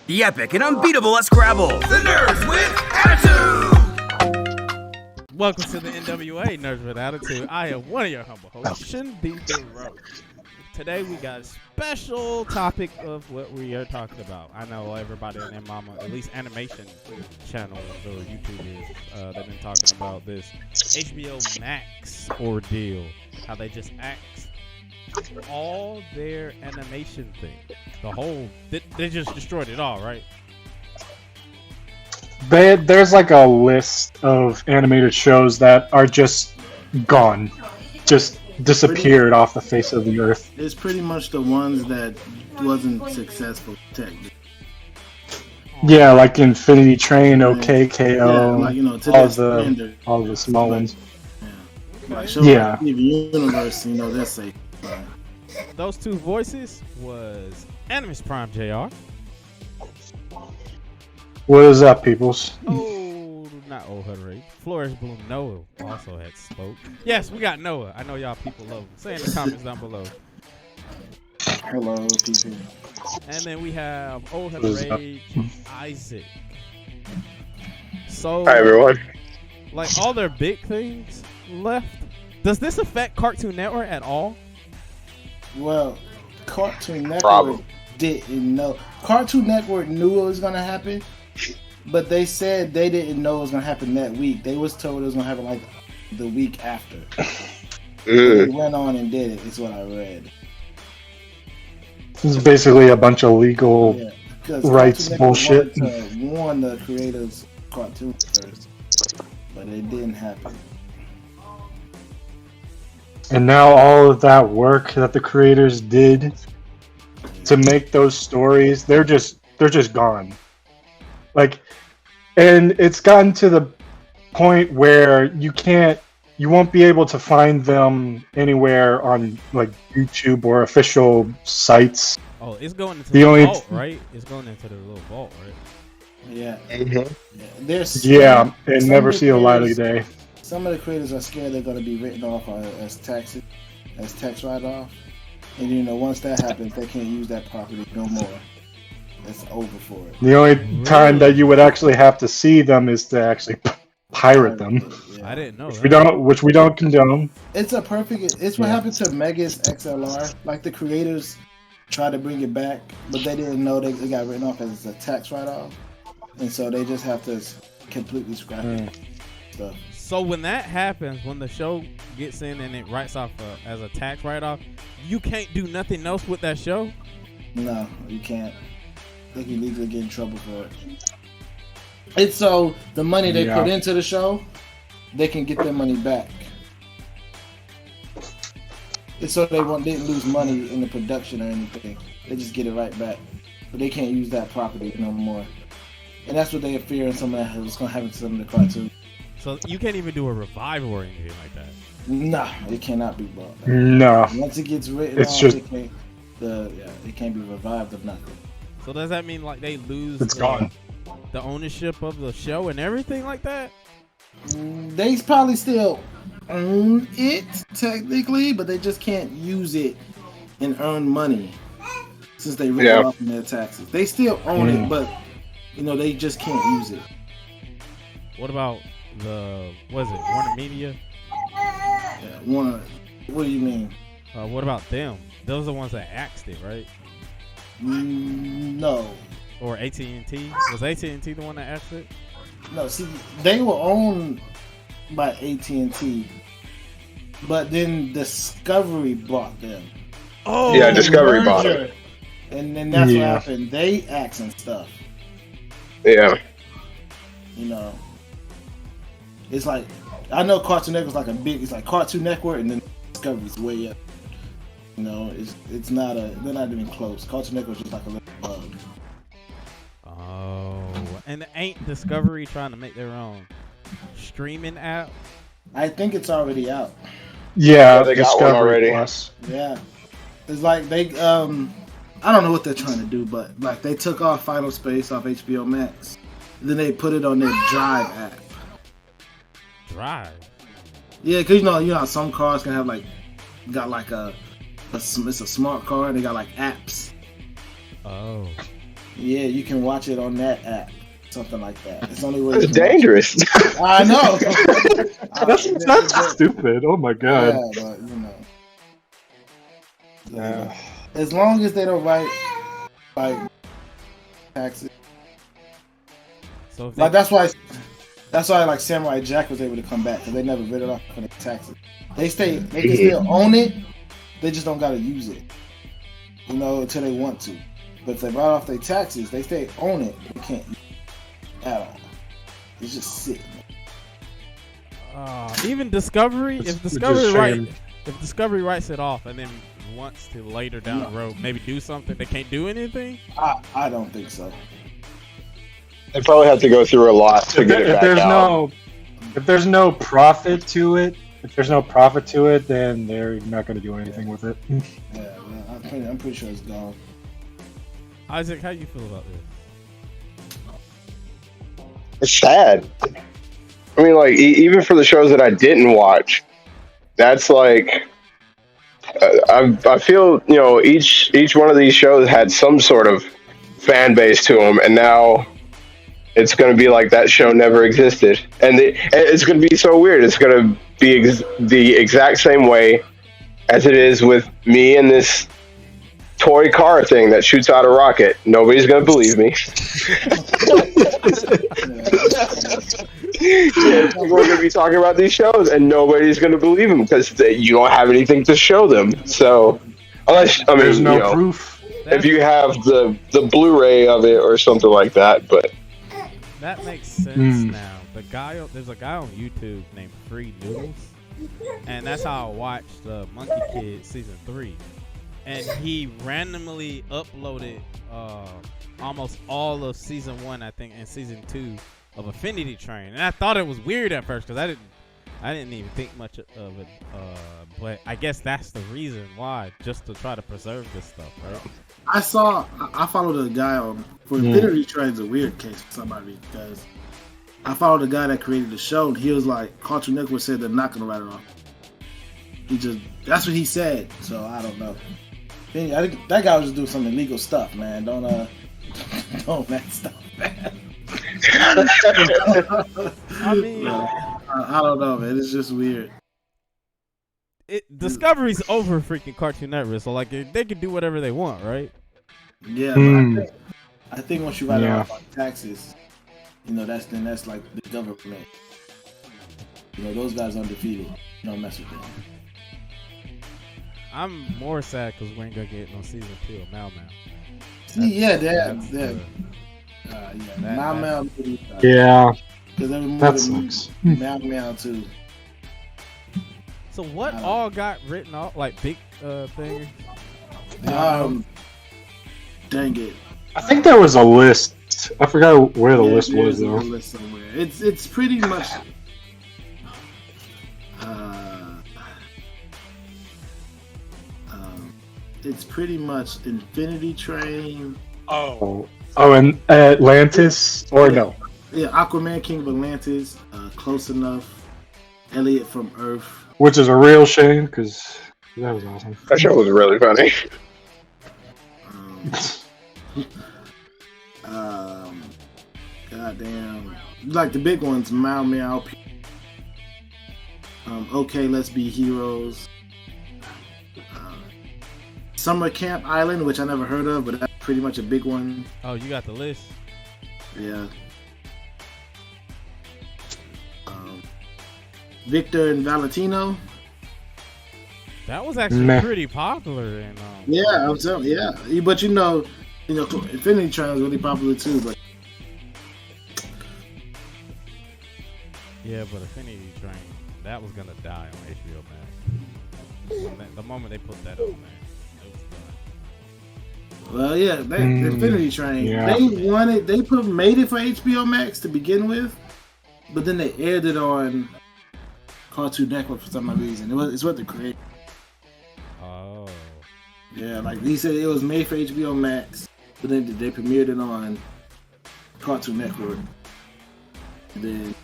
The epic and unbeatable Scrabble. The Nerds with Attitude! Welcome to the N.W.A. Nerds with Attitude. I am one of your humble hosts, Shin B. Today we got a special topic of what we are talking about. I know everybody in their mama, at least animation channels or YouTube is, they've been talking about this HBO Max ordeal. How they just axed all their animation thing. They just destroyed it all, right? There's like a list of animated shows that are just gone. Just disappeared off the face of the earth. It's pretty much the ones that wasn't successful technically. Yeah, like Infinity Train, OKKO, all the small ones. Yeah. Like Steven Universe, that's safe. Those two voices was Animus Prime JR. What is up, peoples? Oh, not old hood rage. Flores Bloom Noah also had spoke. Yes, we got Noah. I know y'all people love him. Say in the comments down below. Hello, people. And then we have old hood rage Isaac. So, hi everyone. Like all their big things left. Does this affect Cartoon Network at all? Well, Cartoon Network didn't know. Cartoon Network knew it was gonna happen, but they said they didn't know it was gonna happen that week. They was told it was gonna happen like the week after. They went on and did it. Is what I read. This is basically a bunch of legal rights bullshit. To warn the creators of cartoons first, but it didn't happen. And now all of that work that the creators did to make those stories, they're just gone. Like, and it's gotten to the point where you won't be able to find them anywhere on like YouTube or official sites. Oh, it's going into the vault, right? It's going into the little vault, right? Yeah. Mm-hmm. And never see a light of day. Some of the creators are scared they're going to be written off as tax write-off. And once that happens, they can't use that property no more. It's over for it. The only time that you would actually have to see them is to actually pirate them. Yeah. I didn't know which we don't condone. It's what happened to Megas XLR. Like the creators tried to bring it back, but they didn't know they got written off as a tax write-off. And so they just have to completely scrap it. Stuff. So when that happens, when the show gets in and it writes off as a tax write-off, you can't do nothing else with that show? No, you can't. They can legally get in trouble for it. It's so the money they put into the show, they can get their money back. It's so they didn't lose money in the production or anything. They just get it right back. But they can't use that property no more. And that's what they fear some of that was going to happen to some of the cartoons. So you can't even do a revival or anything like that? Nah, it cannot be brought back. No. Once it gets written it's off, just... it can't be revived or nothing. So does that mean like they lose gone. The ownership of the show and everything like that? They probably still own it technically, but they just can't use it and earn money since they write off in their taxes. They still own it, but they just can't use it. What about Warner Media? Yeah, Warner. What do you mean? What about them? Those are the ones that axed it, right? No. Or AT&T? Was AT&T the one that axed it? No, see, they were owned by AT&T, but then Discovery bought them. Oh, yeah, Discovery bought it. And then that's what happened. They axed and stuff. Yeah. It's like, I know Cartoon Network's it's like Cartoon Network and then Discovery's way up. It's not they're not even close. Cartoon Network's just like a little bug. Oh, and ain't Discovery trying to make their own streaming app? I think it's already out. Yeah, they got Discovery one already. Plus. Yeah. It's like they, I don't know what they're trying to do, but like they took off Final Space off HBO Max. Then they put it on their Drive app. Drive? Yeah, because you know how some cars can have it's a smart car and they got like apps. Oh. Yeah, you can watch it on that app, something like that. It's only way. It's dangerous. I know. That's stupid. Oh my god. Yeah, but Yeah. as long as they don't write like taxes, So if like that's why like Samurai Jack was able to come back because they never wrote it off for the taxes. They can still own it. They just don't gotta use it, until they want to. But if they write off their taxes, they stay own it. They can't use it at all. It's just sitting. even Discovery, if Discovery writes it off and then wants to later down the road maybe do something, they can't do anything. I don't think so. They probably have to go through a lot to get it back out. If there's no profit to it, then they're not going to do anything with it. Yeah, I'm pretty sure it's gone. Isaac, how you feel about this? It's sad. I mean, like, even for the shows that I didn't watch, that's like, I feel, each one of these shows had some sort of fan base to them, and now it's going to be like that show never existed. And it's going to be so weird. It's going to be the exact same way as it is with me and this toy car thing that shoots out a rocket. Nobody's going to believe me. We're going to be talking about these shows and nobody's going to believe them because you don't have anything to show them. So, there's no proof. If you have the Blu-ray of it or something like that, but that makes sense now. There's a guy on YouTube named Free Noodles, and that's how I watched Monkey Kid season 3. And he randomly uploaded almost all of season 1, I think, and season 2 of Affinity Train. And I thought it was weird at first because I didn't even think much of it. But I guess that's the reason why, just to try to preserve this stuff, right? I followed a guy for Affinity Train's a weird case for somebody because I followed a guy that created the show and he was like, Cartoon Network said they're not gonna write it off. That's what he said. So I don't know. I think that guy was just doing some illegal stuff, man. Don't that stuff, man. I mean, I don't know, man. It's just weird. Discovery's over freaking Cartoon Network, so like they can do whatever they want, right? Yeah, but I think once you write it off on taxes, that's like the government. Those guys undefeated. You don't mess with them. I'm more sad because we ain't gonna get no season 2 of Mal Mal. Mal Mal. Yeah, because they that sucks. Mal Mal too. So what all got written off? Like big thing? Dang it! I think there was a list. I forgot where the list was though. List somewhere. It's pretty much. It's pretty much Infinity Train. And Atlantis or no? Yeah, Aquaman, King of Atlantis, Close Enough, Elliot from Earth. Which is a real shame because that was awesome. That show was really funny. Goddamn, like the big ones, Mau Mau. Okay, Let's Be Heroes. Summer Camp Island, which I never heard of, but that's pretty much a big one. Oh, you got the list? Yeah. Victor and Valentino. That was actually pretty popular. And yeah, I'm telling you, yeah. But Infinity Train was really popular too. But yeah, but Affinity Train, that was gonna die on HBO Max. The moment they put that on there. Well, yeah, Infinity Train. Yeah. They made it for HBO Max to begin with, but then they aired it on Cartoon Network for some reason. It's what they created. Oh. Yeah, like he said, it was made for HBO Max, but then they premiered it on Cartoon Network. And then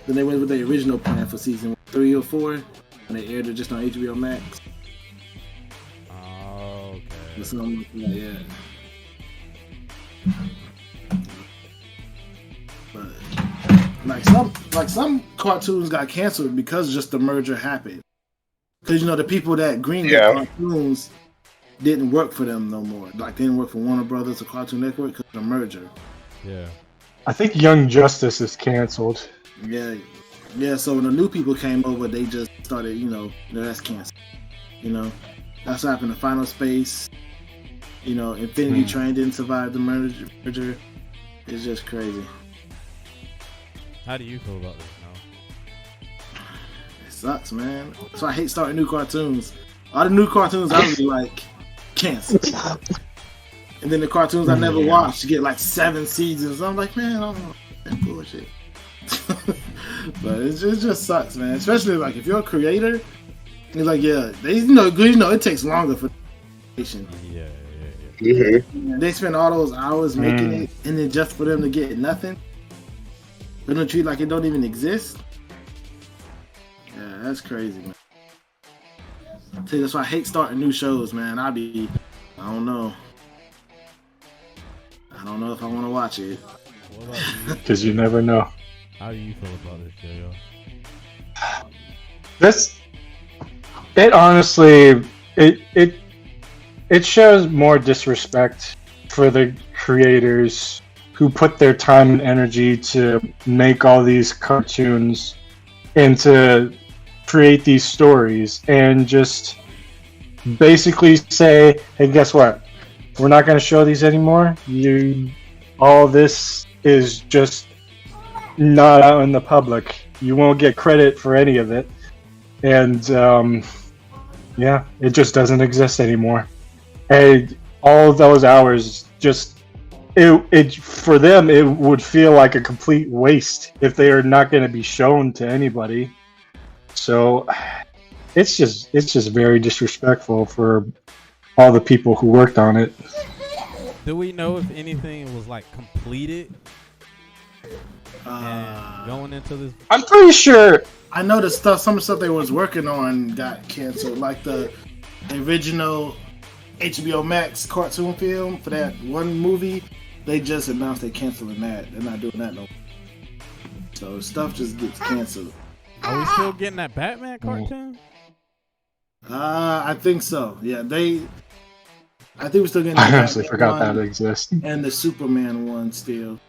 they went with the original plan for season 3 or 4, and they aired it just on HBO Max. Okay. Yeah. some cartoons got canceled because just the merger happened. Because the people that greenlit cartoons didn't work for them no more. Like they didn't work for Warner Brothers or Cartoon Network because of the merger. Yeah. I think Young Justice is canceled. Yeah. So when the new people came over, they just started, that's canceled. That's what happened to Final Space. Infinity Train didn't survive the merger. It's just crazy. How do you feel about this now? It sucks, man. So I hate starting new cartoons. All the new cartoons I really like canceled. And then the cartoons I never watched get like 7 seasons. I'm like, man, I don't know. That bullshit. But it just sucks, man. Especially like if you're a creator, it's like it takes longer for creation. Yeah. Mm-hmm. They spend all those hours making it, and then just for them to get nothing, they don't treat like it don't even exist. Yeah, that's crazy, man. See, that's why I hate starting new shows, man. I don't know. I don't know if I want to watch it. What about you? Because you never know. How do you feel about this, J.O.? It honestly, it shows more disrespect for the creators who put their time and energy to make all these cartoons and to create these stories and just basically say, hey, guess what? We're not going to show these anymore. All this is just not out in the public. You won't get credit for any of it. And it just doesn't exist anymore. And all of those hours it for them it would feel like a complete waste if they are not going to be shown to anybody. So it's just very disrespectful for all the people who worked on it. Do we know if anything was like completed and going into this? I'm pretty sure. I know some of the stuff they was working on got canceled, like the original HBO Max cartoon film for that one movie. They just announced they're canceling that. They're not doing that no more. So stuff just gets canceled. Are we still getting that Batman cartoon? I think so. Yeah, I think we're still getting. I honestly forgot that existed. And the Superman one still.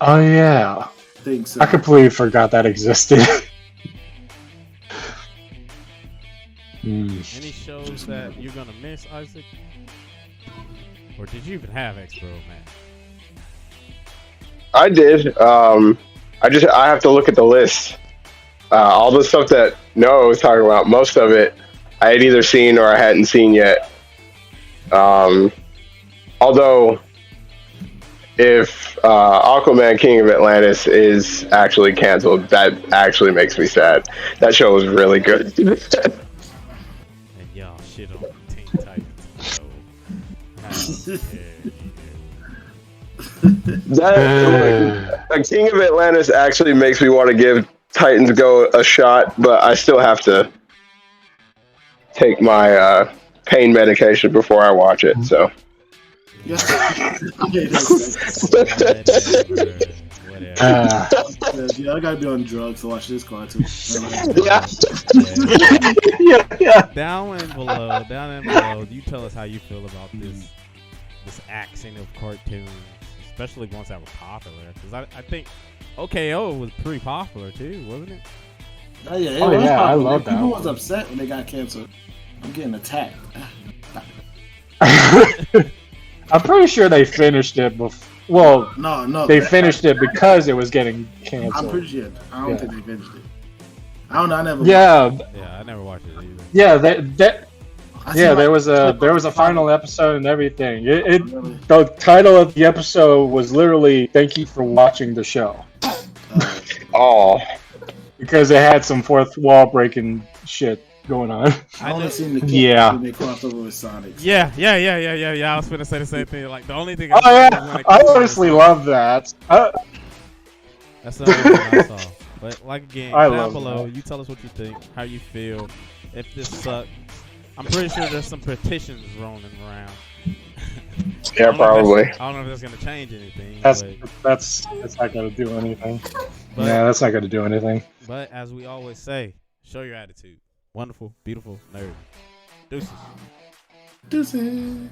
Oh yeah. I think so. I completely forgot that existed. Any shows that you're gonna miss, Isaac? Or did you even have HBO Max? I did. I have to look at the list. All the stuff that Noah was talking about, most of it I had either seen or I hadn't seen yet. Although, if Aquaman King of Atlantis is actually canceled, that actually makes me sad. That show was really good. And y'all shit on Teen Titans. So, King of Atlantis actually makes me want to give Titans Go a shot, but I still have to take my pain medication before I watch it. So. Yeah, I gotta be on drugs to watch this cartoon. Down and below, you tell us how you feel about this axing of cartoons, especially ones that were popular. Because I think OKO was pretty popular too, wasn't it? Oh yeah, I love that. People was upset when they got canceled. I'm getting attacked. I'm pretty sure they finished it before. Well, no, they finished it because it was getting canceled. I'm pretty sure. I don't think they finished it. I don't know. I never. Yeah, I never watched it either. Yeah, there was a final episode and everything. The title of the episode was literally "Thank you for watching the show." Oh, because it had some fourth wall breaking shit going on. I only seen the when they crossed over with Sonic. Yeah. I was gonna say the same thing. Like the only thing. I honestly love that. That's the only thing I saw. But like again, down below, that. you tell us what you think, how you feel, if this sucks. I'm pretty sure there's some petitions rolling around. Yeah, probably. I don't know if that's gonna change anything. That's not gonna do anything. But, Yeah, that's not gonna do anything. But as we always say, show your attitude. Wonderful, beautiful nerd. Deuces. Deuces.